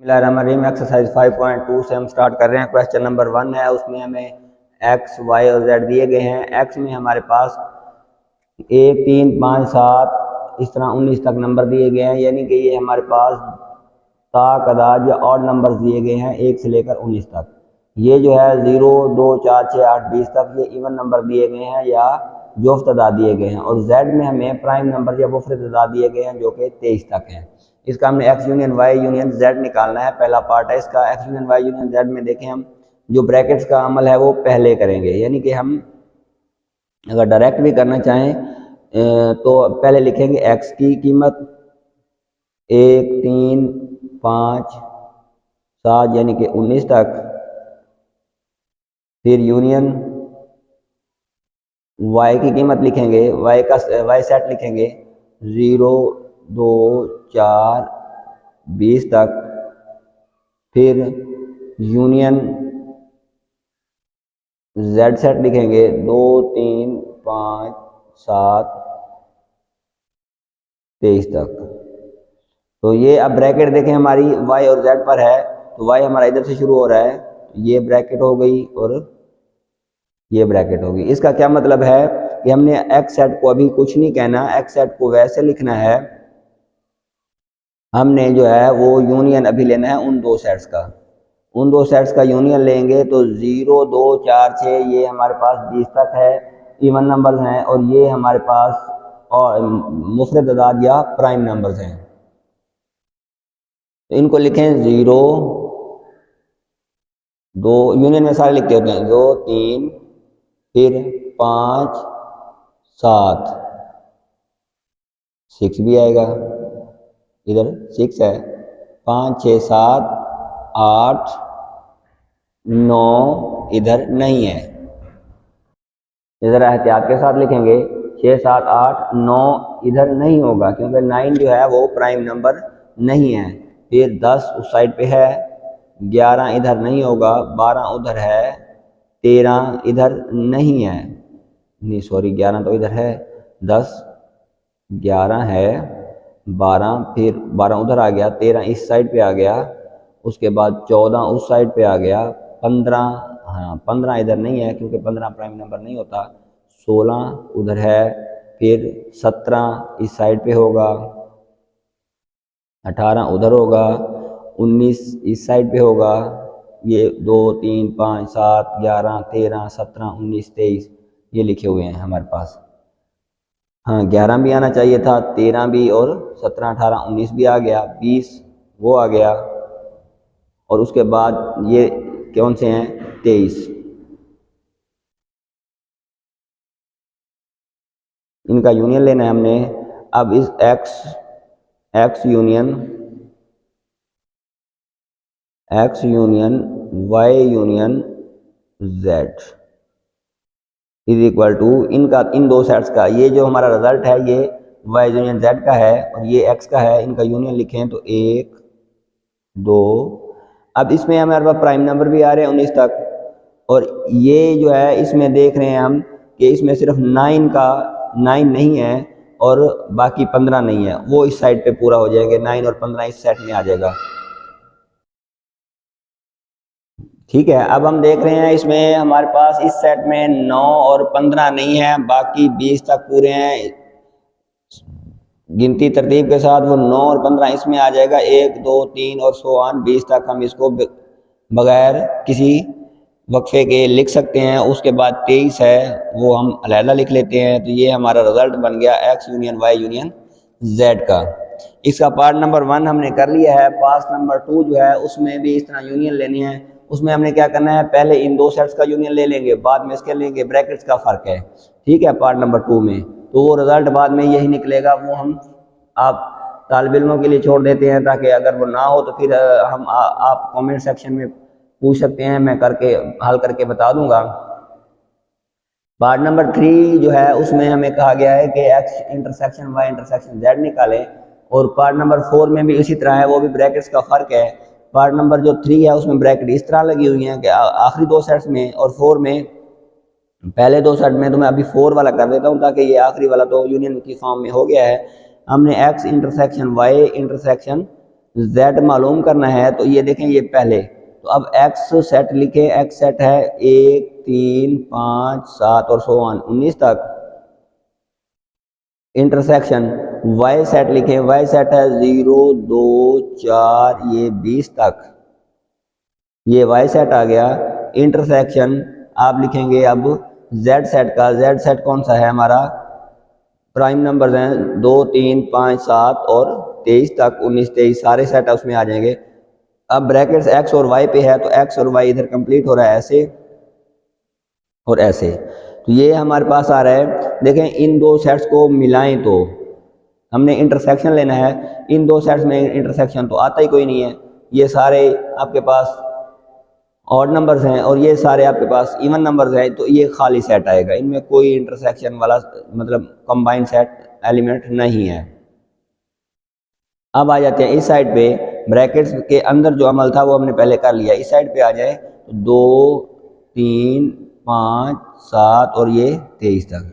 बिस्मिल्लाहिर्रहमानिर्रहीम। एक्सरसाइज 5.2 से हम स्टार्ट कर रहे हैं। क्वेश्चन नंबर 1 है, उसमें हमें एक्स वाई और जेड दिए गए हैं। एक्स में हमारे पास 1 3 5 7 इस तरह 19 तक नंबर दिए गए हैं, यानी कि ये हमारे पास ताक अदाद या ऑड नंबर दिए गए हैं 1 से लेकर 19 तक। ये जो है 0 2 4 6 8 20 तक ये इवन नंबर दिए गए हैं या जोफ्त अदाद दिए गए हैं। और जेड में हमें प्राइम नंबर या मुफरद अदाद दिए गए हैं जो कि 23 तक हैं। इसका हमने X union Y union Z निकालना है। पहला पार्ट है इसका। X union Y union Z में देखें, हम जो ब्रैकेट्स का अमल है वो पहले करेंगे, यानी कि हम अगर डायरेक्ट भी करना चाहें तो पहले लिखेंगे एक्स की कीमत 1 3 5 7 यानी कि 19 तक, फिर यूनियन वाई की कीमत लिखेंगे, वाई सेट लिखेंगे 0 2 4 20 तक, फिर यूनियन जेड सेट लिखेंगे 2 3 5 7 23 तक। तो ये अब ब्रैकेट देखें हमारी y और z पर है, तो y हमारा इधर से शुरू हो रहा है, ये ब्रैकेट हो गई और ये ब्रैकेट होगी। इसका क्या मतलब है कि हमने x सेट को अभी कुछ नहीं कहना, x सेट को वैसे लिखना है। हमने जो है वो यूनियन अभी लेना है उन दो सेट्स का। उन दो सेट्स का यूनियन लेंगे तो 0 2 4 6 ये हमारे पास 20 तक है, इवन नंबर्स हैं, और ये हमारे पास और मुफरद अदाद या प्राइम नंबर्स हैं। तो इनको लिखें 0 2, यूनियन में सारे लिखते होते हैं 2 3 फिर 5 7 6 भी आएगा, इधर 6 है, 5 6 7 8 9 इधर नहीं है, इधर एहतियात के साथ लिखेंगे 6 7 8 9 इधर नहीं होगा क्योंकि 9 जो है वो प्राइम नंबर नहीं है। फिर 10 उस साइड पे है, 11 इधर नहीं होगा, 12 उधर है, 13 इधर नहीं है, नहीं सॉरी 11 तो इधर है, 10 11 है, 12 फिर 12 उधर आ गया, 13 इस साइड पे आ गया, उसके बाद 14 उस साइड पे आ गया, 15 हाँ 15 इधर नहीं है क्योंकि 15 प्राइम नंबर नहीं होता, 16 उधर है, फिर 17 इस साइड पे होगा, 18 उधर होगा, 19 इस साइड पे होगा, ये 2 3 5 7 11 13 17 19 23 ये लिखे हुए हैं हमारे पास। हाँ 11 भी आना चाहिए था, 13 भी, और 17 18 19 भी आ गया, 20 वो आ गया, और उसके बाद ये कौन से हैं 23। इनका यूनियन लेना है हमने। अब इस x union y union z is equal to इनका इन दो सेट्स का, ये जो हमारा रिजल्ट है ये y यूनियन z का है और ये x का है, इनका यूनियन लिखें तो 1 2। अब इसमें हमारे पास प्राइम नंबर भी आ रहे हैं 19 तक, और ये जो है इसमें देख रहे हैं हम कि इसमें सिर्फ 9 नहीं है और बाकी 15 नहीं है, वो इस साइड पे पूरा हो जाएंगे, 9 और 15 इस सेट में आ जाएगा। ठीक है, अब हम देख रहे हैं इसमें हमारे पास इस सेट में 9 और 15 नहीं है, बाकी 20 तक पूरे हैं। गिनती तरतीब के साथ वो 9 और 15 इसमें आ जाएगा, 1 2 3 और सो ऑन 20 तक हम इसको बगैर किसी वक्फे के लिख सकते हैं। उसके बाद 23 है वो हम अलहदा लिख लेते हैं। तो ये हमारा रिजल्ट बन गया x union y union z का। इसका पार्ट नंबर 1 हमने कर लिया है। पार्ट नंबर 2 जो है उसमें भी इस तरह यूनियन लेनी है। उसमें हमने क्या करना है, पहले इन दो सेट्स का यूनियन ले लेंगे, बाद में इसके लेंगे, ब्रैकेट्स का फ़र्क है। ठीक है, पार्ट नंबर 2 में तो वो रिजल्ट बाद में यही निकलेगा, वो हम आप तालिब इल्मों के लिए छोड़ देते हैं ताकि अगर वो ना हो तो फिर हम आप कमेंट सेक्शन में पूछ सकते हैं, मैं करके हल करके बता दूंगा। पार्ट नंबर 3 जो है उसमें हमें कहा गया है कि x intersection y intersection z निकालें, और पार्ट नंबर 4 में भी इसी तरह है, वो भी ब्रैकेट्स का फ़र्क है। पार्ट नंबर जो 3 है उसमें ब्रैकेट इस तरह लगी हुई हैं कि आखिरी दो सेट्स में और 4 में, पहले दो सेट में तो मैं अभी 4 वाला कर देता हूँ ताकि ये आखिरी वाला तो यूनियन की फॉर्म में हो गया है। हमने x intersection y intersection z मालूम करना है तो ये देखें ये पहले, तो अब x सेट लिखें, x सेट है 1 3 5 7 और सो ऑन 19 तक। इंटरसेक्शन y सेट लिखें, y सेट है 0 2 4 ये 20 तक, ये y सेट आ गया। इंटरसेक्शन आप लिखेंगे अब z सेट का, z सेट कौन सा है हमारा, प्राइम नंबर्स हैं 2 3 5 7 और 23 तक, 19 23 सारे सेट उसमें आ जाएंगे। अब ब्रैकेट्स x और y पे है तो x और y इधर कंप्लीट हो रहा है ऐसे और ऐसे, तो ये हमारे पास आ रहा है। देखें इन दो सेट्स को मिलाएं तो हमने इंटरसेक्शन लेना है, इन दो सेट्स में इंटरसेक्शन तो आता ही कोई नहीं है, ये सारे आपके पास ऑड नंबर्स हैं और ये सारे आपके पास इवन नंबर्स हैं, तो ये खाली सेट आएगा, इनमें कोई इंटरसेक्शन वाला मतलब कंबाइंड सेट एलिमेंट नहीं है। अब आ जाते हैं इस साइड पे, ब्रैकेट्स के अंदर जो अमल था वो हमने पहले कर लिया। इस साइड पे आ जाए तो 2 3 5 7 और ये 23 तक।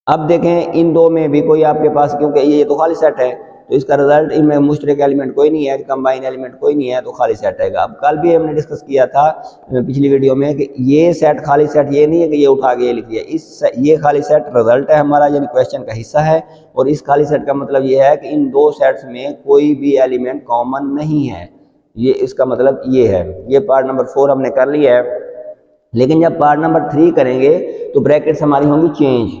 अब देखें इन दो में भी कोई आपके पास, क्योंकि ये तो खाली सेट है तो इसका रिजल्ट इनमें मुश्तरक एलिमेंट कोई नहीं है, कंबाइन एलिमेंट कोई नहीं है, तो खाली सेट रहेगा। अब कल भी हमने डिस्कस किया था पिछली वीडियो में कि ये सेट खाली सेट ये नहीं है कि ये उठा के ये लिख दिया, ये खाली सेट रिजल्ट है हमारा, यानी क्वेश्चन का हिस्सा है। और इस खाली सेट का मतलब ये है कि इन दो सेट्स में कोई भी एलिमेंट कॉमन नहीं है, ये इसका मतलब ये है। ये पार्ट नंबर 4 हमने कर लिया है। लेकिन जब पार्ट नंबर 3 करेंगे तो ब्रैकेट्स हमारी होंगी चेंज,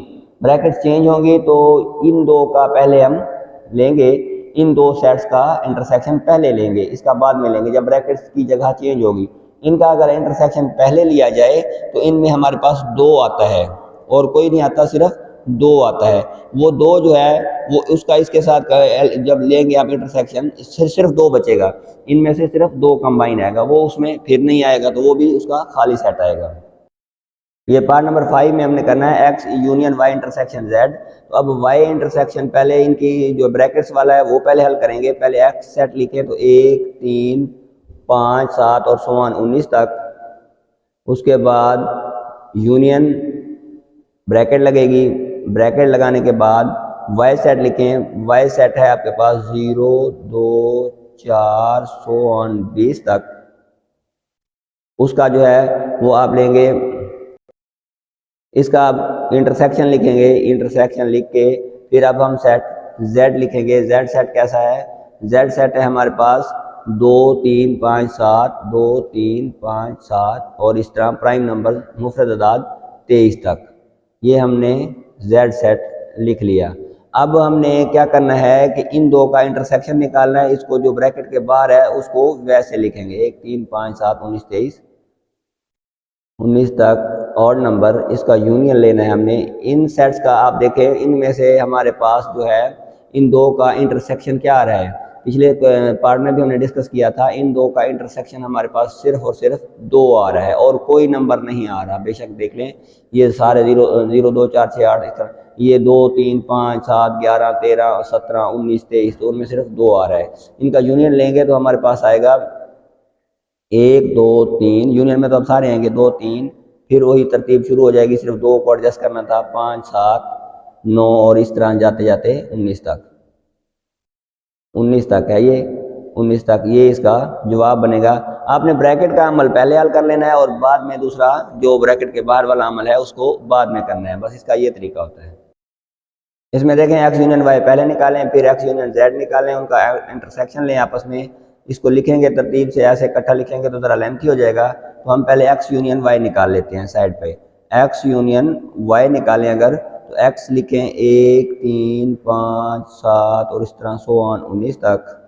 ब्रैकेट्स चेंज होंगी तो इन दो का पहले हम लेंगे, इन दो सेट्स का इंटरसेक्शन पहले लेंगे, इसका बाद में लेंगे जब ब्रैकेट्स की जगह चेंज होगी। इनका अगर इंटरसेक्शन पहले लिया जाए तो इनमें हमारे पास 2 आता है और कोई नहीं आता, सिर्फ 2 आता है। वो 2 जो है वो उसका इसके साथ जब लेंगे आप इंटरसेक्शन, सिर्फ 2 बचेगा, इनमें से सिर्फ 2 कंबाइन आएगा, वो उसमें फिर नहीं आएगा, तो वो भी उसका खाली सेट आएगा। ये पार्ट नंबर 5 में हमने करना है x union y intersection z। तो अब y इंटरसेक्शन पहले इनकी जो ब्रैकेट्स वाला है वो पहले हल करेंगे। पहले x सेट लिखें तो 1 3 5 7 और सो ऑन 19 तक। उसके बाद यूनियन ब्रैकेट लगेगी, ब्रैकेट लगाने के बाद y सेट लिखें, y सेट है आपके पास 0 2 4 सो ऑन 20 तक। उसका जो है वो आप लेंगे, इसका आप इंटरसेक्शन लिखेंगे, इंटरसेक्शन लिख के फिर अब हम सेट z लिखेंगे। z सेट कैसा है, z सेट है हमारे पास 2 3 5 7 2 3 5 7 और इस तरह प्राइम नंबर मुफरद अदाद 23 तक। ये हमने z सेट लिख लिया। अब हमने क्या करना है कि इन दो का इंटरसेक्शन निकालना है, इसको जो ब्रैकेट के बाहर है उसको वैसे लिखेंगे 1 3 5 7 19 23 19 तक ऑड नंबर, इसका यूनियन लेना है हमने। इन सेट्स का आप देखें, इनमें से हमारे पास जो है इन दो का इंटरसेक्शन क्या आ रहा है, पिछले पार्ट में भी हमने डिस्कस किया था, इन दो का इंटरसेक्शन हमारे पास सिर्फ और सिर्फ 2 आ रहा है और कोई नंबर नहीं आ रहा। बेशक देख लें ये सारे 0 0 2 4 6 8 इस तरह, ये 2 3 5 7 11 13 17 19 23, तो उनमें सिर्फ 2 आ रहा है। इनका यूनियन लेंगे तो हमारे पास आएगा 1 2 3, यूनियन में तो अब सारे आएंगे 2 3, फिर वही तरतीब शुरू हो जाएगी, सिर्फ 2 को एडजस्ट करना था, 5 7 9 और इस तरह जाते जाते 19 तक। 19 तक है ये, 19 तक ये इसका जवाब बनेगा। आपने ब्रैकेट का अमल पहले हल कर लेना है और बाद में दूसरा जो ब्रैकेट के बाहर वाला अमल है उसको बाद में करना है, बस इसका ये तरीका होता है। इसमें देखें x यूनियन y पहले निकालें, फिर x यूनियन z निकालें, उनका इंटरसेक्शन लें आपस में, इसको लिखेंगे तरतीब से, ऐसे इकट्ठा लिखेंगे तो ज़रा लेंथी हो जाएगा। तो हम पहले x यूनियन y निकाल लेते हैं साइड पे। x यूनियन y निकालें अगर तो x लिखें 1 3 5 7 और इस तरह सो ऑन 19 तक।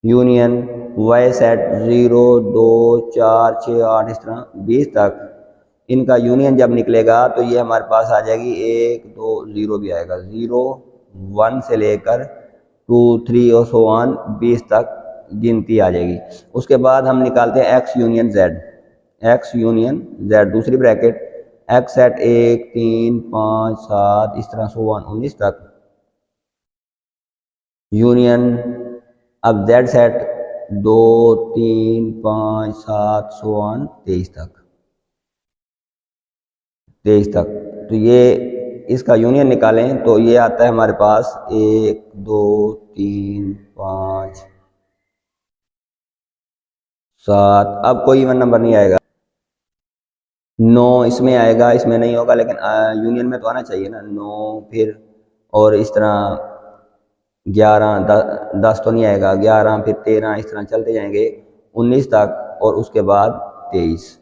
यूनियन y सेट 0 2 4 6 8 इस तरह 20 तक। इनका यूनियन जब निकलेगा तो ये हमारे पास आ जाएगी 1 2 0 भी आएगा, 0 1 से लेकर 2 3 और सो ऑन 20 तक गिनती आ जाएगी। उसके बाद हम निकालते हैं x union z, x union z दूसरी ब्रैकेट, x सेट 1 3 5 7 इस तरह सो ऑन 19 तक। यूनियन अब z सेट 2 3 5 7 सो ऑन 23 तक, 23 तक। तो ये इसका यूनियन निकालें तो ये आता है हमारे पास 1 2 3 5 7। अब कोई इवन नंबर नहीं आएगा, 9 इसमें आएगा, इसमें नहीं होगा, लेकिन यूनियन में तो आना चाहिए ना 9, फिर और इस तरह 11 10 तो नहीं आएगा, 11 फिर 13, इस तरह चलते जाएंगे 19 तक, और उसके बाद 23।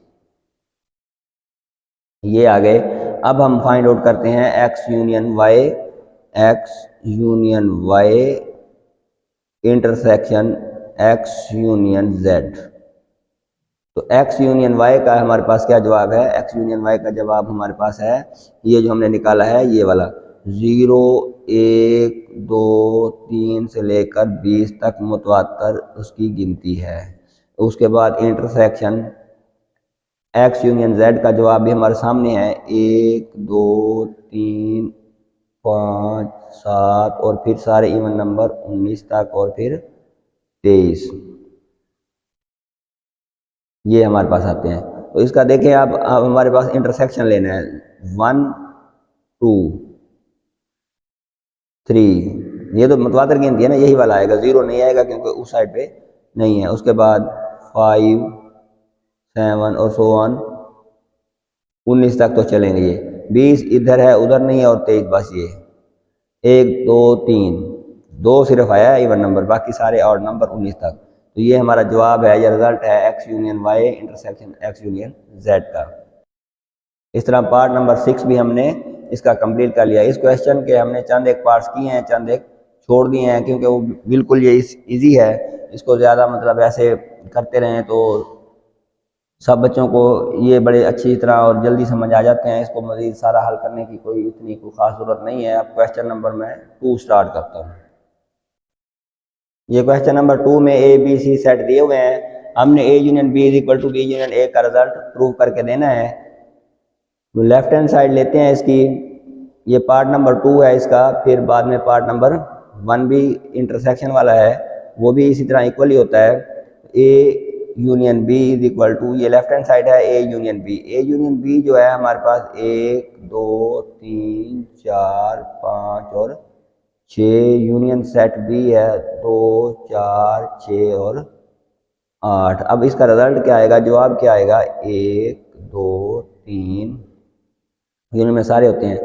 ये आ गए। अब हम फाइंड आउट करते हैं x union y intersection x union z। तो x यूनियन y का हमारे पास क्या जवाब है? x यूनियन y का जवाब हमारे पास है ये जो हमने निकाला है, ये वाला 0 1 2 3 से लेकर 20 तक मुतवातर उसकी गिनती है। उसके बाद इंटरसेक्शन x यूनियन z का जवाब भी हमारे सामने है 1 2 3 5 7 और फिर सारे इवन नंबर 19 तक और फिर 23, ये हमारे पास आते हैं। तो इसका देखें आप, अब हमारे पास इंटरसेक्शन लेना है 1 2 3, ये तो मुतवातर गिनती है ना, यही वाला आएगा, 0 नहीं आएगा क्योंकि उस साइड पे नहीं है। उसके बाद 5 7 और सो ऑन 19 तक तो चलेंगे। ये 20 इधर है उधर नहीं है, और 23 बस ये 1 2 3 2 सिर्फ आया है इवन नंबर, बाकी सारे और नंबर 19 तक। तो ये हमारा जवाब है, ये रिजल्ट है x union y intersection x union z का। इस तरह पार्ट नंबर 6 भी हमने इसका कंप्लीट कर लिया। इस क्वेश्चन के हमने चंद एक पार्ट्स किए हैं, चंद एक छोड़ दिए हैं, क्योंकि वो बिल्कुल ये इजी है। इसको ज़्यादा मतलब ऐसे करते रहें तो सब बच्चों को ये बड़े अच्छी तरह और जल्दी समझ आ जाते हैं। इसको मज़ीद सारा हल करने की कोई इतनी कोई ख़ास ज़रूरत नहीं है। अब क्वेश्चन नंबर मैं 2 स्टार्ट करता हूँ। ये क्वेश्चन नंबर 2 में ए बी सी सेट दिए हुए हैं। हमने A union B is equal to B union A का रिजल्ट प्रूव करके देना है। तो लेफ्ट हैंड साइड लेते हैं इसकी, ये पार्ट नंबर 2 है इसका, फिर बाद में पार्ट नंबर 1 भी इंटरसेक्शन वाला है, वो भी इसी तरह इक्वल ही होता है। A union B is equal to, ये लेफ्ट हैंड साइड है A union B. A union B जो है हमारे पास 1 2 3 4 5 और 6, यूनियन सेट बी है 2 4 6 और 8। अब इसका रिजल्ट क्या आएगा, जवाब क्या आएगा? 1 2 3, यूनियन में सारे होते हैं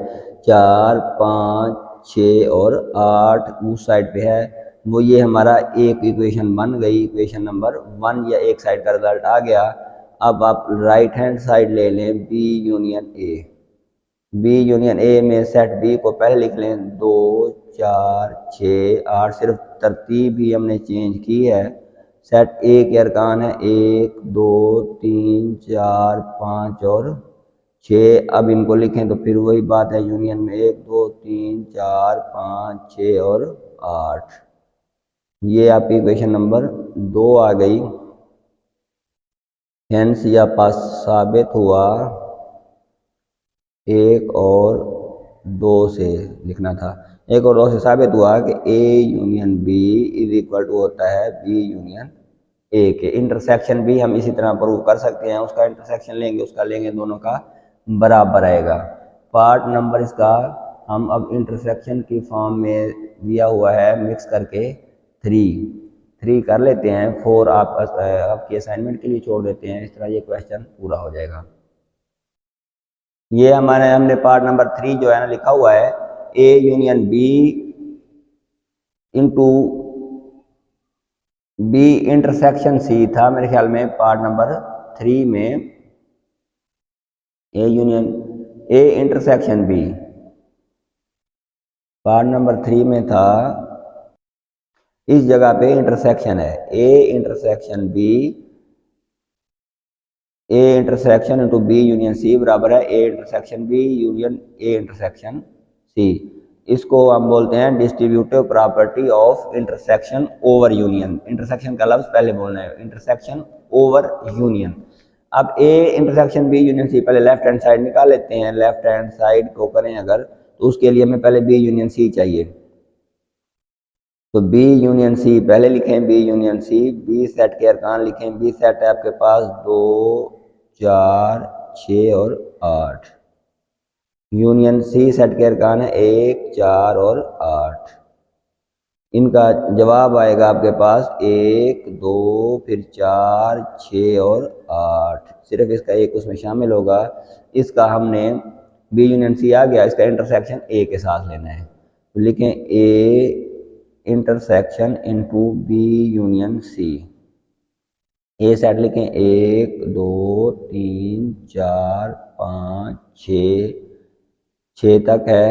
4 5 6 और 8 उस साइड पे है, वो ये हमारा एक इक्वेशन बन गई, इक्वेशन नंबर 1, या एक साइड का रिजल्ट आ गया। अब आप राइट हैंड साइड ले लें B union A. B union A में सेट बी को पहले लिख लें 2 4 6 8, सिर्फ तरतीब ही हमने चेंज की है। सेट ए के अरकान है 1 2 3 4 5 और 6। अब इनको लिखें तो फिर वही बात है, यूनियन में 1 2 3 4 5 6 और 8। ये आपकी इक्वेशन नंबर 2 आ गई। हेंस या पास साबित हुआ 1 और 2 से लिखना था, 1 और 2 से साबित हुआ कि A union B is equal to होता है बी यूनियन ए के। इंटरसेक्शन भी हम इसी तरह प्रूव कर सकते हैं, उसका इंटरसेक्शन लेंगे, उसका लेंगे, दोनों का बराबर आएगा। पार्ट नंबर इसका हम अब इंटरसेक्शन की फॉर्म में दिया हुआ है मिक्स करके 3 कर लेते हैं, 4 आप आपकी असाइनमेंट के लिए छोड़ देते हैं। इस तरह ये क्वेश्चन पूरा हो जाएगा। ये हमने पार्ट नंबर 3 जो है ना लिखा हुआ है A union B into B intersection C था मेरे ख्याल में पार्ट नंबर 3 में। A union A intersection B part number 3 में था, इस जगह पे इंटरसेक्शन है A intersection B, A intersection into B union C बराबर है A intersection B union A intersection C. इसको हम बोलते हैं distributive property of intersection over union. Intersection का लफ्ज पहले बोलना है, इंटरसेक्शन ओवर यूनियन। अब A intersection B union C, पहले लेफ्ट हैंड साइड निकाल लेते हैं। लेफ्ट हैंड साइड को करें अगर, तो उसके लिए हमें पहले बी यूनियन सी चाहिए, तो बी यूनियन सी पहले लिखें, B union C. B set के अरकान लिखें, बी सेट है आपके पास 2 4 6 और 8। यूनियन सी सेट के अरकान है 1, 4 और 8। इनका जवाब आएगा आपके पास 1, 2, फिर 4, 6 और 8। सिर्फ इसका एक उसमें शामिल होगा। इसका हमने बी यूनियन सी आ गया, इसका इंटरसेक्शन ए के साथ लेना है, तो लिखें A intersection into B union C. A set लिखें 1, 2, 3, 4, 5, 6 तक है।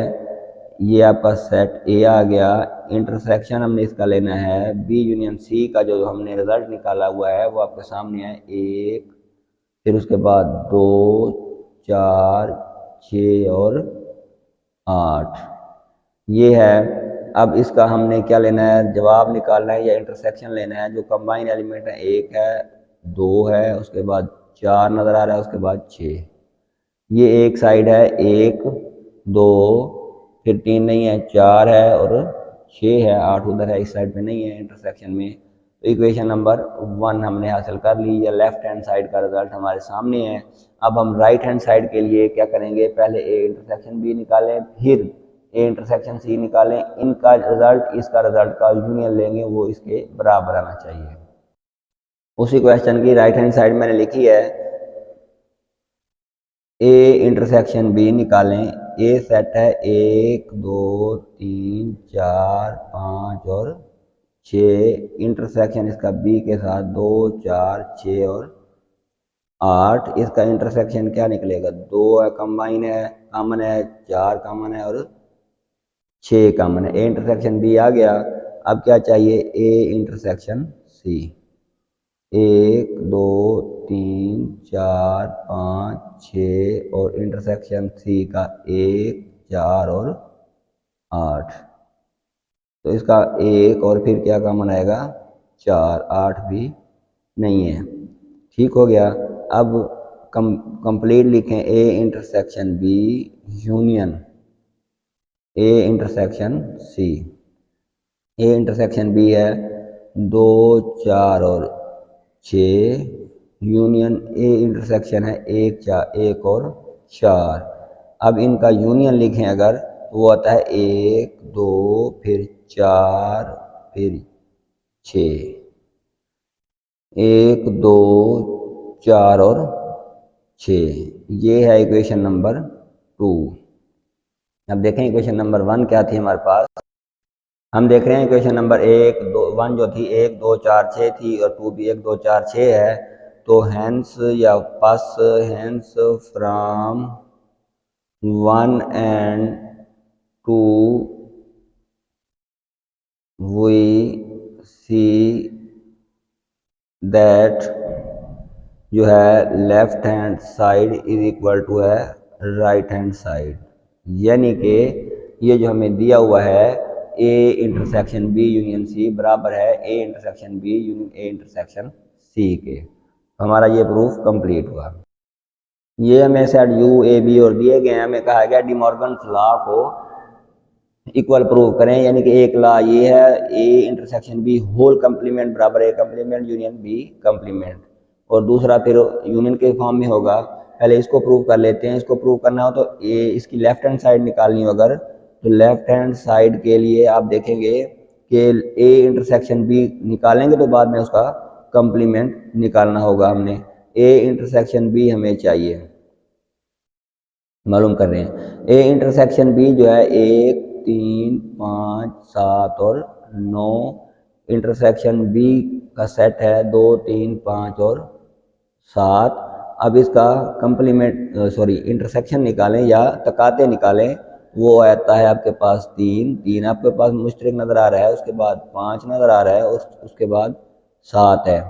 ये आपका सेट ए आ गया। इंटरसेक्शन हमने इसका लेना है बी यूनियन सी का, जो हमने रिजल्ट निकाला हुआ है वो आपके सामने है 1, फिर उसके बाद 2, 4, 6 और 8 ये है। अब इसका हमने क्या लेना है, जवाब निकालना है या इंटरसेक्शन लेना है। जो कंबाइन एलिमेंट है 1 है, 2 है, उसके बाद 4 नज़र आ रहा है, उसके बाद 6। ये एक साइड है 1, 2, फिर 3 नहीं है, 4 है और 6 है, 8 उधर है, इस साइड पे नहीं है इंटरसेक्शन में। तो इक्वेशन नंबर 1 हमने हासिल कर ली। या लेफ्ट हैंड साइड का रिजल्ट हमारे सामने है। अब हम राइट हैंड साइड के लिए क्या करेंगे, पहले ए इंटरसेक्शन बी निकालें, फिर ए इंटरसेक्शन सी निकालें। इनका रिजल्ट इसका रिजल्ट का यूनियन लेंगे, वो इसके बराबर आना चाहिए। उसी क्वेश्चन की राइट हैंड साइड मैंने लिखी है ए इंटरसेक्शन बी निकालें। ए सेट है 1, 2, 3, 4, 5 और 6। इंटरसेक्शन इसका बी के साथ 2, 4, 6 और 8। इसका इंटरसेक्शन क्या निकलेगा, 2 है कंबाइन है, कॉमन है, 4 कॉमन है और 6 कॉमन है। ए इंटरसेक्शन बी आ गया। अब क्या चाहिए, ए इंटरसेक्शन सी। 1, 2, 3, 4, 5, 6 और इंटरसेक्शन सी का 1, 4 और 8। तो इसका 1 और फिर क्या कॉमन आएगा, 4, 8 भी नहीं है। ठीक हो गया। अब कंप्लीट लिखें A intersection B union A intersection C. A intersection B है 2, 4 और 6, यूनियन ए इंटरसेक्शन है 1, 4, 1 और 4। अब इनका यूनियन लिखें अगर, तो वो आता है 1, 2, फिर 4, फिर 6। 1, 2, 4 और 6। ये है इक्वेशन नंबर 2। अब देखें इक्वेशन नंबर 1 क्या थी हमारे पास। हम देख रहे हैं इक्वेशन नंबर 1 जो थी 1, 2, 4, 6 थी और 2 भी 1, 2, 4, 6 है। तो हैंस या पास हैंस फ्रॉम 1 and 2 we see that जो है left hand side is equal to है राइट हैंड साइड। यानी कि ये जो हमें दिया हुआ है A intersection B union C बराबर है A intersection B union A intersection C के। हमारा ये प्रूफ कंप्लीट हुआ। ये हमें सेट यू ए बी और दिए गए हैं। हमें कहा गया डी मॉर्गन लॉ को इक्वल प्रूव करें, यानी कि एक लॉ ये है A intersection B whole complement बराबर A complement union B complement, और दूसरा फिर यूनियन के फॉर्म में होगा। पहले इसको प्रूव कर लेते हैं। इसको प्रूव करना हो तो ए इसकी लेफ्ट हैंड साइड निकालनी हो अगर, तो लेफ्ट हैंड साइड के लिए आप देखेंगे कि ए इंटरसेक्शन बी निकालेंगे तो बाद में उसका कंप्लीमेंट निकालना होगा। हमने ए इंटरसेक्शन बी हमें चाहिए, मालूम कर रहे हैं। ए इंटरसेक्शन बी जो है 1, 3, 5, 7 और 9। इंटरसेक्शन बी का सेट है 2, 3, 5 और 7। अब इसका कंप्लीमेंट इंटरसेक्शन निकालें या तकाते निकालें, वो आता है आपके पास 3 आपके पास मुश्तरक नज़र आ रहा है, उसके बाद 5 नज़र आ रहा है, उसके बाद 7 है।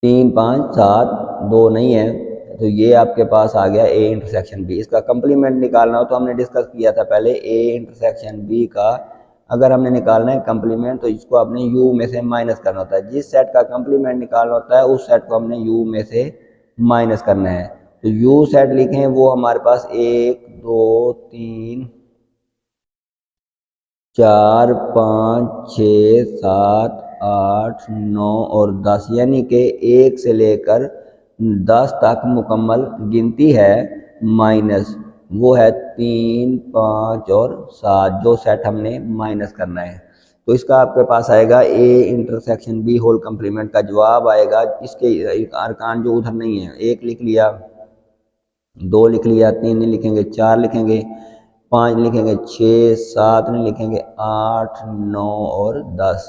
3, 5, 7, 2 नहीं है, तो ये आपके पास आ गया ए इंटरसेक्शन बी। इसका कंप्लीमेंट निकालना हो तो हमने डिस्कस किया था पहले ए इंटरसेक्शन बी का अगर हमने निकालना है कंप्लीमेंट तो इसको आपने यू में से माइनस करना होता है। जिस सेट का कंप्लीमेंट निकालना होता है उस सेट को हमने यू में से माइनस करना है। तो यू सेट लिखें, वो हमारे पास 1, 2, 3, 4, 5, 6, 7, 8, 9 और 10, यानी कि 1 से लेकर 10 तक मुकम्मल गिनती है। माइनस वो है 3, 5 और 7, जो सेट हमने माइनस करना है। तो इसका आपके पास आएगा A intersection B whole complement का जवाब आएगा। इसके अरकान जो उधर नहीं है, 1 लिख लिया, 2 लिख लिया, 3 नहीं लिखेंगे, 4 लिखेंगे, 5 लिखेंगे, 6, 7 नहीं लिखेंगे, 8, 9 और 10।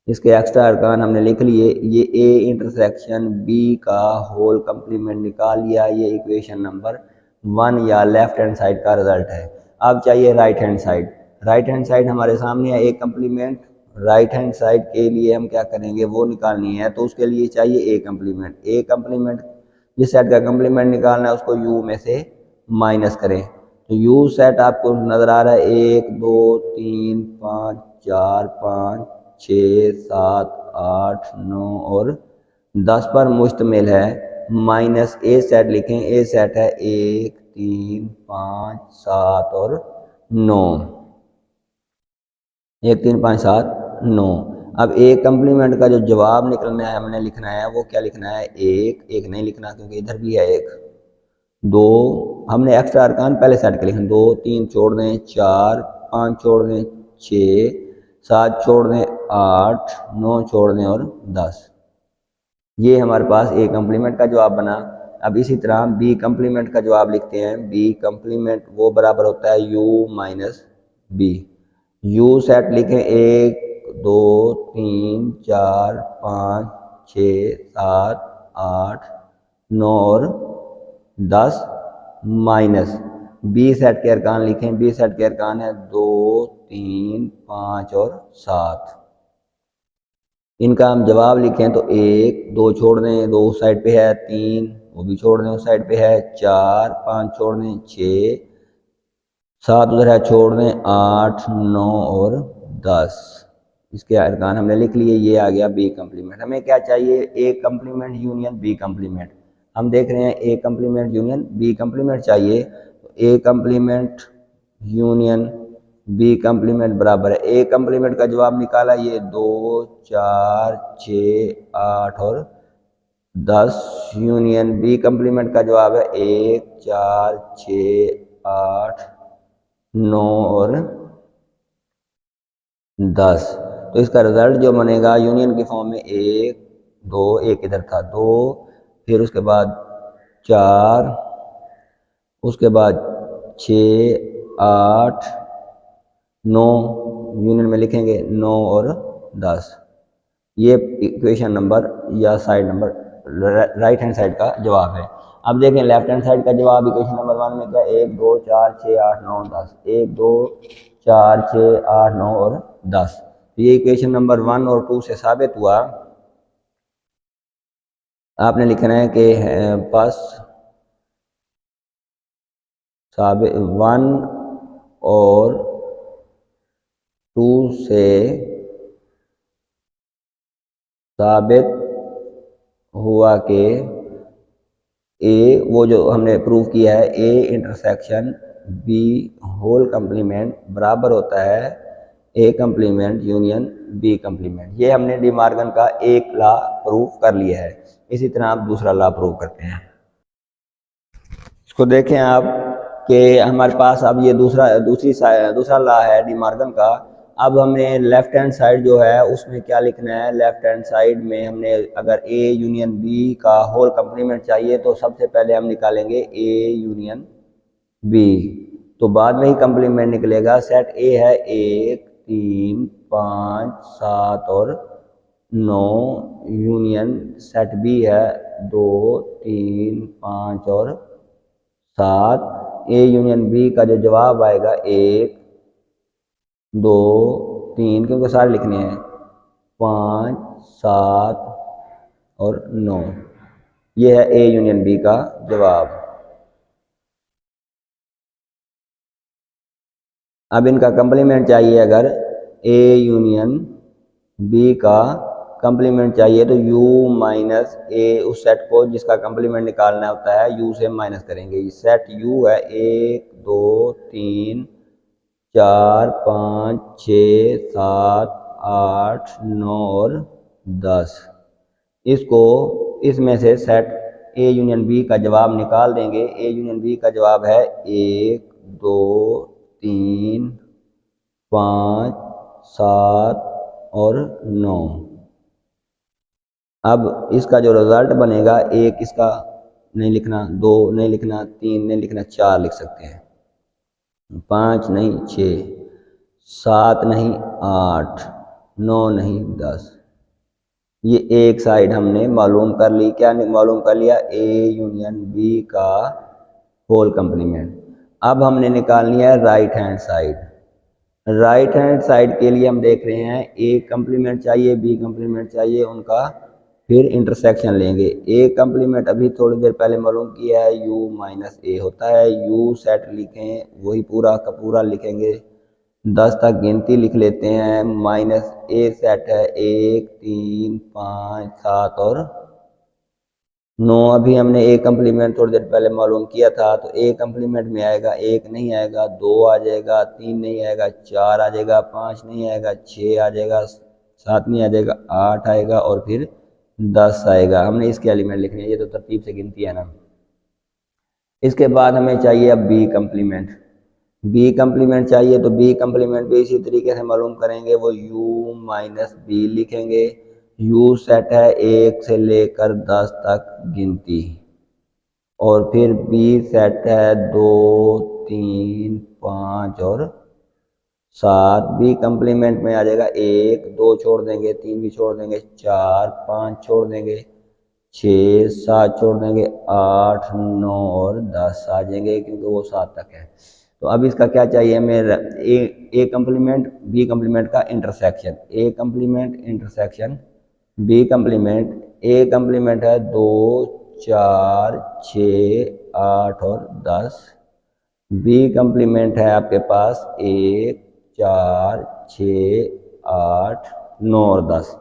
इसके एक्स्ट्रा अरकान हमने लिख लिए। ये ए इंटरसेक्शन बी का होल कंप्लीमेंट निकाल लिया। ये इक्वेशन नंबर 1 या लेफ्ट हैंड साइड का रिजल्ट है। अब चाहिए right hand side. Right hand side हमारे सामने है, A complement. Right hand side के लिए हम क्या करेंगे, वो निकालनी है, तो उसके लिए चाहिए ए कंप्लीमेंट। ए कंप्लीमेंट जिस सेट का कंप्लीमेंट निकालना है उसको यू में से माइनस करें। तो यू सेट आपको नजर आ रहा है 1, 2, 3, 5, 4, 5, 6, 7, 8, 9 और 10 पर मुश्तमिल है। माइनस ए सेट लिखें। ए सेट है 1, 3, 5, 7 और 9। 1, 3, 5, 7, 9। अब ए कंप्लीमेंट का जो जवाब निकलना है, हमने लिखना है, वो क्या लिखना है, 1 नहीं लिखना क्योंकि इधर भी है 1। 2 हमने एक्स्ट्रा अरकान पहले सेट के लिखे, 2, 3 छोड़ दें, 4, 5 छोड़ दें, 6, 7 छोड़ दें, 8, 9 छोड़ दें और 10। ये हमारे पास ए कंप्लीमेंट का जवाब बना। अब इसी तरह बी कंप्लीमेंट का जवाब लिखते हैं। बी कंप्लीमेंट वो बराबर होता है U minus B. U set लिखें 1, 2, 3, 4, 5, 6, 7, 8, 9 और 10 माइनस बी सेट के अरकान लिखें। बी सेट के अरकान है 2, 3, 5 और 7। इनका हम जवाब लिखें तो 1, 2 छोड़ दें, 2 उस साइड पे है, 3 वो भी छोड़ दें, उस साइड पे है, 4, 5 छोड़ दें, 6, 7 उधर है, छोड़ दें, 8, 9 और 10। इसके अरकान हमने लिख लिए। ये आ गया बी कंप्लीमेंट। हमें क्या चाहिए, ए कंप्लीमेंट यूनियन बी कंप्लीमेंट। हम देख रहे हैं ए कंप्लीमेंट यूनियन बी कंप्लीमेंट चाहिए। तो ए कंप्लीमेंट यूनियन बी कंप्लीमेंट बराबर है, ए कंप्लीमेंट का जवाब निकाला ये 2, 4, 6, 8 और 10 यूनियन बी कंप्लीमेंट का जवाब है 1, 4, 6, 8, 9 और 10। तो इसका रिजल्ट जो बनेगा यूनियन की फॉर्म में 1, 2, 1 इधर था 2, फिर उसके बाद 4, उसके बाद 6, 8, 9 यूनियन में लिखेंगे 9 और 10। ये इक्वेशन नंबर या side number right hand side का जवाब है। अब देखें लेफ्ट हैंड साइड का जवाब इक्वेशन नंबर 1 में क्या, 1, 2, 4, 6, 8, 9, 10। 1, 2, 4, 6, 8, 9 और 10। तो ये इक्वेशन नंबर 1 और 2 से साबित हुआ। आपने लिखना है कि पास साबित 1 और 2 से साबित हुआ कि ए वो जो हमने प्रूव किया है, A intersection B whole complement बराबर होता है A complement union B complement. ये हमने डी मॉर्गन का एक लॉ प्रूव कर लिया है। इसी तरह आप दूसरा लॉ प्रूव करते हैं। इसको देखें आप कि हमारे पास अब ये दूसरा लॉ है डी मॉर्गन का। अब हमें लेफ्ट हैंड साइड जो है उसमें क्या लिखना है, लेफ्ट हैंड साइड में हमने अगर ए यूनियन बी का होल कंप्लीमेंट चाहिए तो सबसे पहले हम निकालेंगे ए यूनियन बी, तो बाद में ही कंप्लीमेंट निकलेगा। सेट ए है 1, 3, 5, 7 और 9 यूनियन सेट बी है 2, 3, 5 और 7। ए यूनियन बी का जो जवाब आएगा 1, 2, 3 क्योंकि सारे लिखने हैं, 5, 7 और 9। ये है ए यूनियन बी का जवाब। अब इनका कंप्लीमेंट चाहिए। अगर ए यूनियन बी का कंप्लीमेंट चाहिए तो u माइनस ए उस सेट को जिसका कंप्लीमेंट निकालना होता है u से माइनस करेंगे। सेट u है 1, 2, 3, 4, 5, 6, 7, 8, 9 और 10। इसको इसमें से सेट ए यूनियन बी का जवाब निकाल देंगे। ए यूनियन बी का जवाब है 1 2 3 5 7 और 9। अब इसका जो रिजल्ट बनेगा, एक इसका नहीं लिखना, 2 नहीं लिखना, 3 नहीं लिखना, 4 लिख सकते हैं, 5 नहीं 6, 7 नहीं 8, 9 नहीं 10। ये एक साइड हमने मालूम कर ली। क्या मालूम कर लिया? ए यूनियन बी का होल कंप्लीमेंट। अब हमने निकालनी है right hand side. Right hand side के लिए हम देख रहे हैं ए कंप्लीमेंट चाहिए, बी कंप्लीमेंट चाहिए, उनका फिर इंटरसेक्शन लेंगे। ए कंप्लीमेंट अभी थोड़ी देर पहले मालूम किया है, u माइनस ए होता है। u सेट लिखें, वही पूरा का पूरा लिखेंगे, 10 तक गिनती लिख लेते हैं। माइनस ए सेट है 1 3 5 7 और 9। अभी हमने ए कंप्लीमेंट थोड़ी देर पहले मालूम किया था, तो ए कंप्लीमेंट में आएगा 1 नहीं आएगा, 2 आ जाएगा, 3 नहीं आएगा, 4 आ जाएगा, 5 नहीं आएगा, 6 आ जाएगा, 7 नहीं आ जाएगा, 8 आएगा और फिर 10 आएगा। हमने इसके एलिमेंट लिखने हैं, ये तो तरतीब से गिनती है ना। इसके बाद हमें चाहिए अब बी कंप्लीमेंट। बी कंप्लीमेंट चाहिए तो बी कंप्लीमेंट भी इसी तरीके से मालूम करेंगे, वो u माइनस बी लिखेंगे। u सेट है 1 से लेकर 10 तक गिनती, और फिर b सेट है 2 3 5 और 7। बी कंप्लीमेंट में आ जाएगा 1 2 छोड़ देंगे, 3 भी छोड़ देंगे, 4 5 छोड़ देंगे, 6 7 छोड़ देंगे, 8 9 और 10 आ जाएंगे, क्योंकि वो 7 तक है। तो अब इसका क्या चाहिए हमें? ए कंप्लीमेंट बी कंप्लीमेंट का इंटरसेक्शन। ए कंप्लीमेंट इंटरसेक्शन बी कंप्लीमेंट। ए कंप्लीमेंट है 2 4 6 8 और 10। बी कंप्लीमेंट है आपके पास 1 4 6 8 9 और 10,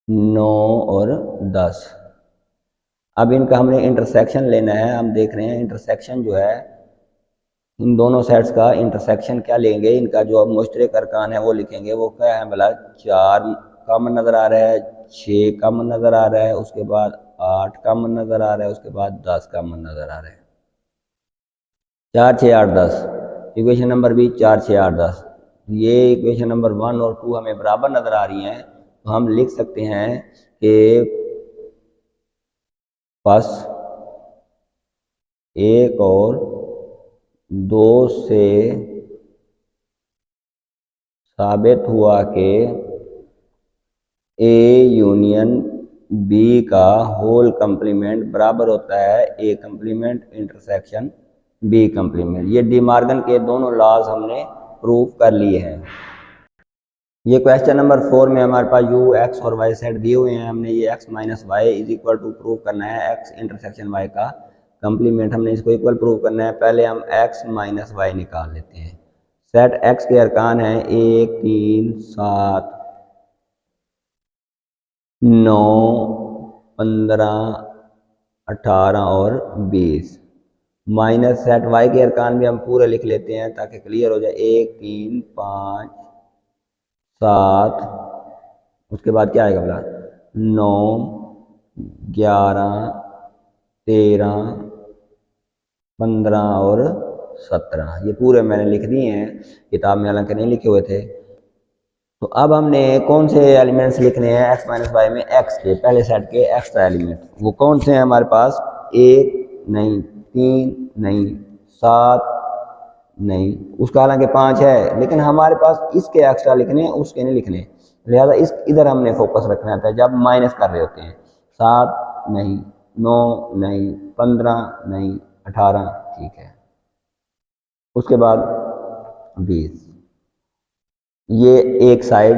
9 और 10। अब इनका हमने इंटरसेक्शन लेना है। हम देख रहे हैं इंटरसेक्शन जो है, इन दोनों सेट्स का इंटरसेक्शन क्या लेंगे, इनका जो मुश्तरक अरकान है वो लिखेंगे। वो क्या है भला? 4 कॉमन नज़र आ रहा है, 6 कॉमन नज़र आ रहा है, उसके बाद 8 कॉमन नज़र आ रहा है, उसके बाद 10 कॉमन नज़र आ रहा है। 4 6 8 10 इक्वेशन नंबर बी 4 6 8 10। ये इक्वेशन नंबर 1 और 2 हमें बराबर नज़र आ रही हैं, तो हम लिख सकते हैं कि बस 1 और 2 से साबित हुआ कि ए यूनियन बी का होल कंप्लीमेंट बराबर होता है A complement intersection B complement. ये डी मॉर्गन के दोनों लॉज हमने प्रूव कर लिए हैं। ये क्वेश्चन नंबर 4 में हमारे पास u x और y सेट दिए हुए हैं। हमने ये x minus Y is equal to prove करना है x इंटरसेक्शन y का कंप्लीमेंट। हमने इसको इक्वल प्रूव करना है। पहले हम x माइनस वाई निकाल लेते हैं। सेट x के अरकान हैं 1 3 7 9 15 18 और 20। माइनस सेट y के अरकान भी हम पूरे लिख लेते हैं ताकि क्लियर हो जाए। 1 3 5 7, उसके बाद क्या आएगा बोला? 9 11 13 15 और 17। ये पूरे मैंने लिख दिए हैं, किताब में हालांकि नहीं लिखे हुए थे। तो अब हमने कौन से एलिमेंट्स लिखने हैं x माइनस वाई में? x के पहले सेट के एक्स्ट्रा एलिमेंट। वो कौन से हैं हमारे पास? 1 नहीं, 3 नहीं, 7 नहीं, उसका हालांकि 5 है, लेकिन हमारे पास इसके एक्स्ट्रा लिखने हैं, उसके नहीं लिखने। लिहाजा इस इधर हमने फोकस रखना था जब माइनस कर रहे होते हैं। 7 नहीं, 9 नहीं, 15 नहीं, 18 ठीक है, उसके बाद 20। ये एक साइड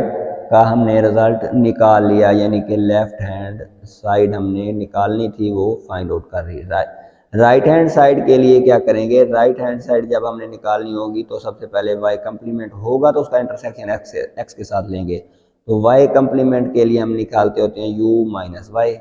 का हमने रिजल्ट निकाल लिया, यानी कि लेफ्ट हैंड साइड हमने निकालनी थी, वो फाइंड आउट कर रही है। राइट हैंड साइड के लिए क्या करेंगे? राइट हैंड साइड जब हमने निकालनी होगी तो सबसे पहले y कंप्लीमेंट होगा तो उसका इंटरसेक्शन x के साथ लेंगे। तो y कंप्लीमेंट के लिए हम निकालते होते हैं u minus Y.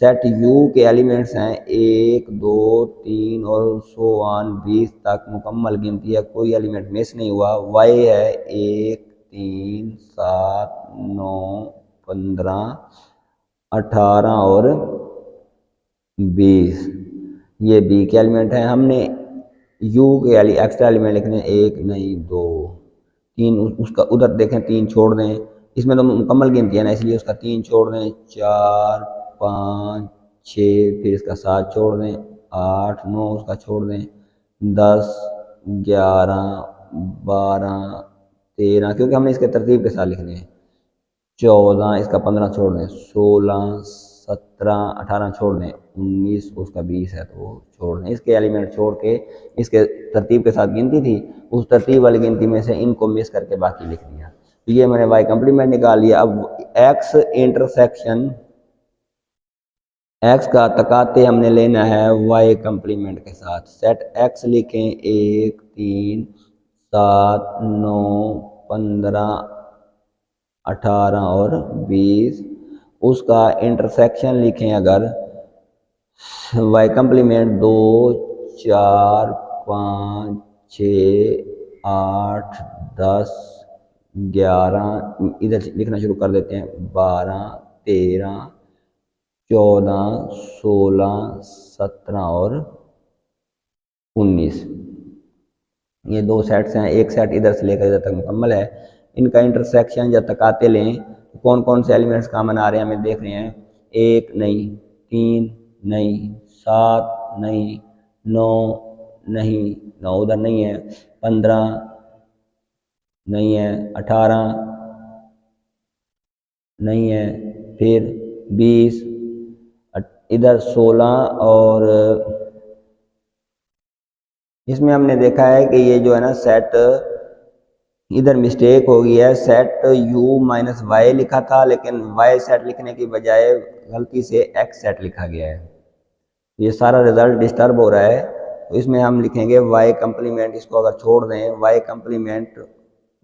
Set u के एलिमेंट्स हैं 1 2 3 और सो ऑन 20 तक मुकम्मल गिनती है, कोई एलिमेंट मिस नहीं हुआ। y है 1 3 7 9 15 18 और 20। ये बी के एलिमेंट है, हमने यू के एक्स्ट्रा एलिमेंट लिखने, एक नहीं दो तीन, उसका उधर देखें 3 छोड़ दें, इसमें तो मुकम्मल गिनती है ना, इसलिए उसका 3 छोड़ दें, 4 5 6, फिर इसका 7 छोड़ दें, 8 9 उसका छोड़ दें, 10 11 12 13, क्योंकि हमने इसके तरतीब के साथ लिखने हैं, 14 इसका 15 छोड़ दें, 16 17 18 छोड़ दें, 19 उसका 20 है तो वो छोड़ दें। इसके एलिमेंट छोड़ के इसके तरतीब के साथ गिनती थी, उस तरतीब वाली गिनती में से इनको मिस करके बाकी लिख दिया। तो ये मैंने वाई कंप्लीमेंट निकाल लिया। अब एक्स इंटरसेक्शन एक्स का तकाते हमने लेना है वाई कंप्लीमेंट के साथ। सेट एक्स लिखें 1 3 7 9 15 18 और 20, उसका इंटरसेक्शन लिखें अगर वाई कंप्लीमेंट 2 4 5 6 8 10 11, इधर लिखना शुरू कर देते हैं, 12 13 14 16 17 और 19। ये 2 सेट्स हैं, एक सेट इधर से लेकर इधर तक मुकम्मल है। इनका इंटरसेक्शन या तकाते लें तो कौन कौन से एलिमेंट्स कॉमन आ रहे हैं हमें देख रहे हैं, 1 नहीं, 3 नहीं, 7 नहीं, 9 नहीं, 9 उधर नहीं है, 15 नहीं है, 18 नहीं है, फिर 20, इधर 16 और इसमें हमने देखा है कि ये जो है ना सेट, इधर मिस्टेक हो गई है, सेट u माइनस वाई लिखा था, लेकिन वाई सेट लिखने की बजाय गलती से x सेट लिखा गया है। ये सारा रिजल्ट डिस्टर्ब हो रहा है, तो इसमें हम लिखेंगे y कंप्लीमेंट, इसको अगर छोड़ दें y कंप्लीमेंट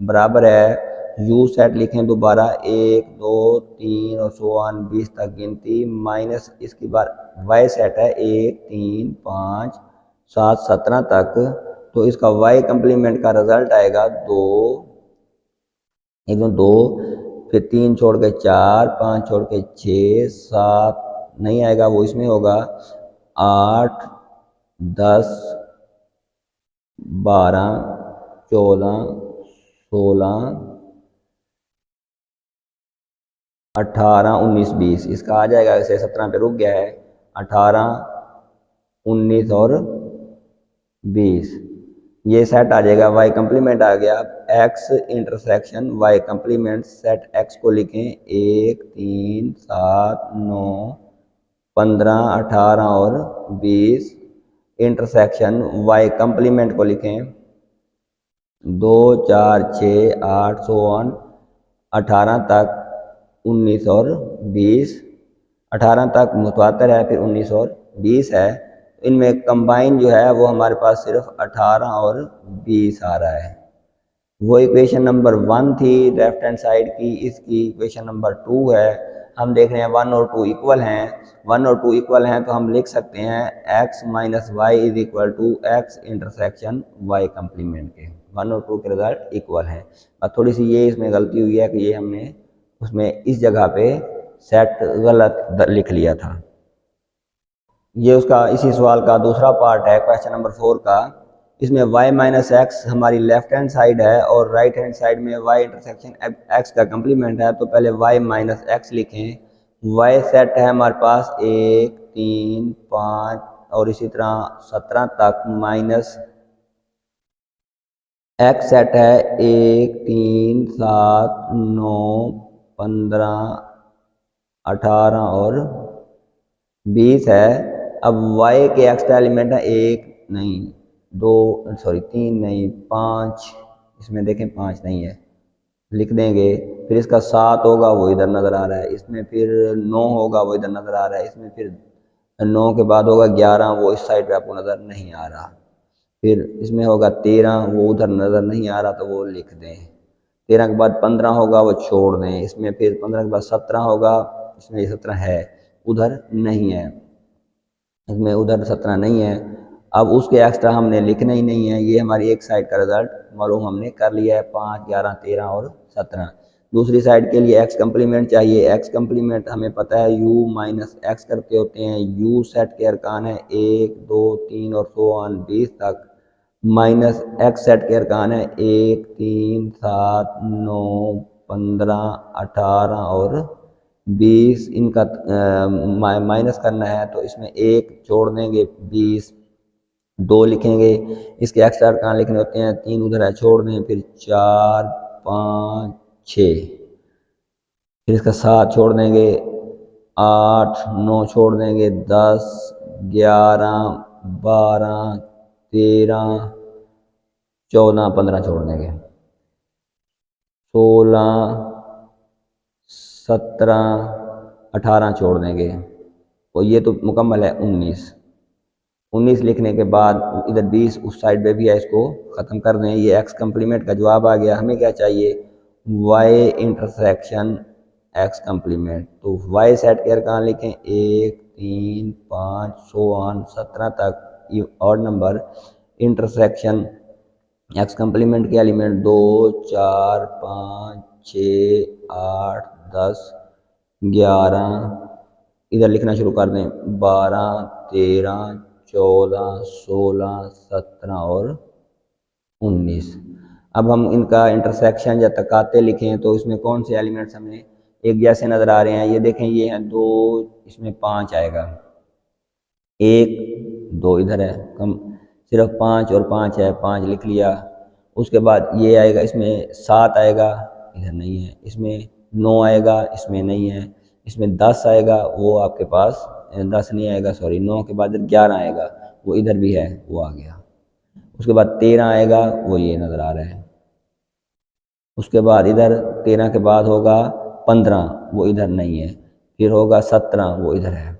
बराबर है u सेट लिखें दोबारा 1 2 3 और सो ऑन 20 तक गिनती, माइनस इसकी बार y सेट है 1 3 5 7 17 तक, तो इसका y कंप्लीमेंट का रिजल्ट आएगा 2, एकदम 2, फिर 3 छोड़ के 4 5 छोड़ के 6 7 नहीं आएगा, वो इसमें होगा 8 10 12 14 16 18 19 20, इसका आ जाएगा, ऐसे 17 पे रुक गया है, 18 19 और 20, ये सेट आ जाएगा, y कंप्लीमेंट आ गया। x intersection y complement set x को लिखें 1 3 7 9 15 18 और 20, इंटरसेक्शन y कंप्लीमेंट को लिखें 2 4 6 8 सो ऑन 18 तक 19 और 20, 18 तक मुतवातर है, फिर 19 और 20 है, इनमें कंबाइन जो है वो हमारे पास सिर्फ 18 और 20 आ रहा है। वो इक्वेशन नंबर 1 थी लेफ्ट हैंड साइड की, इसकी इक्वेशन नंबर 2 है। हम देख रहे हैं 1 और 2 इक्वल हैं, 1 और 2 इक्वल हैं तो हम लिख सकते हैं x minus Y is equal to X intersection y complement के, 1 और 2 के रिजल्ट इक्वल हैं। अब थोड़ी सी ये इसमें गलती हुई है कि ये हमने उसमें इस जगह पे सेट गलत लिख लिया था। ये उसका इसी सवाल का दूसरा पार्ट है, क्वेश्चन नंबर 4 का। इसमें y माइनस एक्स हमारी लेफ्ट हैंड साइड है और राइट हैंड साइड में y इंटरसेक्शन x का कंप्लीमेंट है, तो पहले y माइनस एक्स लिखें। y सेट है हमारे पास 1 3 5 और इसी तरह 17 तक, माइनस x सेट है 1 3 7 9 15 18 और 20 है। अब y के एक्स्ट्रा एलिमेंट है 1 नहीं 2 सॉरी 3 नहीं 5, इसमें देखें 5 नहीं है, लिख देंगे, फिर इसका 7 होगा वो इधर नज़र आ रहा है, इसमें फिर 9 होगा वो इधर नज़र आ रहा है, इसमें फिर 9 के बाद होगा 11, वो इस साइड पे आपको नज़र नहीं आ रहा, फिर इसमें होगा 13, वो उधर नज़र नहीं आ रहा तो वो लिख दें, 13 के बाद 15 होगा वो छोड़ दें, इसमें फिर 15 के बाद 17 होगा, इसमें 17 है उधर नहीं है, इसमें उधर 17 नहीं है। अब उसके एक्स्ट्रा हमने लिखना ही नहीं है, ये हमारी एक साइड का रिजल्ट मालूम हमने कर लिया है, 5 11 13 और 17। दूसरी साइड के लिए एक्स कम्प्लीमेंट चाहिए। एक्स कम्प्लीमेंट हमें पता है u माइनस एक्स करके होते हैं। u सेट के अरकान है 1 2 3 और सो ऑन 20 तक, माइनस एक्स सेट के अरकान है 1 3 7 9 15 18 और 20। इनका माइनस करना है तो इसमें 1 छोड़ देंगे 20, 2 लिखेंगे, इसके एक्स्ट्रा अरकान लिखने होते हैं, 3 उधर है छोड़ दें, फिर 4 5 6, फिर इसका 7 छोड़ देंगे, 8 9 छोड़ देंगे, 10 11 12 13 14 15 छोड़ देंगे, 16 17 18 छोड़ देंगे, और ये तो मुकम्मल है 19 लिखने के बाद इधर 20 उस साइड पे भी है, इसको ख़त्म कर दें। ये एक्स कम्प्लीमेंट का जवाब आ गया। हमें क्या चाहिए, वाई इंटरसेक्शन एक्स कम्प्लीमेंट। तो वाई सेट के अरकान लिखें 1 3 5 सो ऑन 17 तक, ये odd number intersection x complement के एलिमेंट 2 4 5 6 8 10 11, इधर लिखना शुरू कर दें 12 13 14 16 17 और 19। अब हम इनका इंटरसेक्शन या तकाते लिखें तो इसमें कौन से एलिमेंट्स हमें एक जैसे नज़र आ रहे हैं। ये देखें, ये हैं 2, इसमें 5 आएगा, 1 2 इधर है, कम सिर्फ 5 और 5 है, 5 लिख लिया। उसके बाद ये आएगा, इसमें 7 आएगा, इधर नहीं है, इसमें 9 आएगा, इसमें नहीं है, इसमें 10 आएगा, वो आपके पास 10 नहीं आएगा, सॉरी 9 के बाद 11 आएगा, वो इधर भी है, वो आ गया। उसके बाद 13 आएगा, वो ये नज़र आ रहा है। उसके बाद इधर 13 के बाद होगा 15, वो इधर नहीं है, फिर होगा 17, वो इधर है।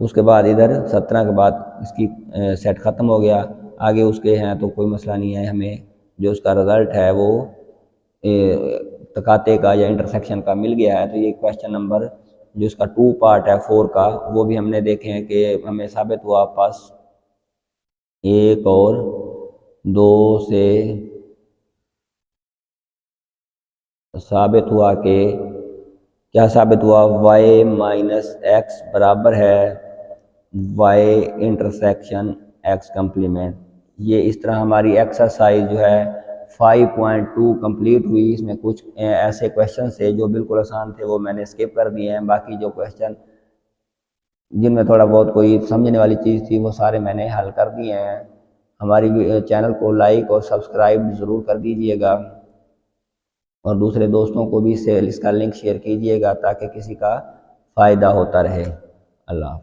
उसके बाद इधर 17 के बाद इसकी सेट ख़त्म हो गया, आगे उसके हैं तो कोई मसला नहीं है। हमें जो उसका रिज़ल्ट है वो तकाते का या इंटरसेक्शन का मिल गया है। तो ये क्वेश्चन नंबर जो इसका 2 पार्ट है 4 का, वो भी हमने देखे हैं कि हमें साबित हुआ पास 1 और 2 से साबित हुआ कि क्या साबित हुआ, y माइनस एक्स बराबर है y इंटरसेक्शन x कम्प्लीमेंट। ये इस तरह हमारी एक्सरसाइज जो है 5.2 कंप्लीट हुई। इसमें कुछ ऐसे क्वेश्चन थे जो बिल्कुल आसान थे, वो मैंने स्किप कर दिए हैं। बाकी जो क्वेश्चन जिनमें थोड़ा बहुत कोई समझने वाली चीज़ थी वो सारे मैंने हल कर दिए हैं। हमारी चैनल को लाइक और सब्सक्राइब ज़रूर कर दीजिएगा, और दूसरे दोस्तों को भी इसका लिंक शेयर कीजिएगा ताकि किसी का फ़ायदा होता रहे। अल्लाह।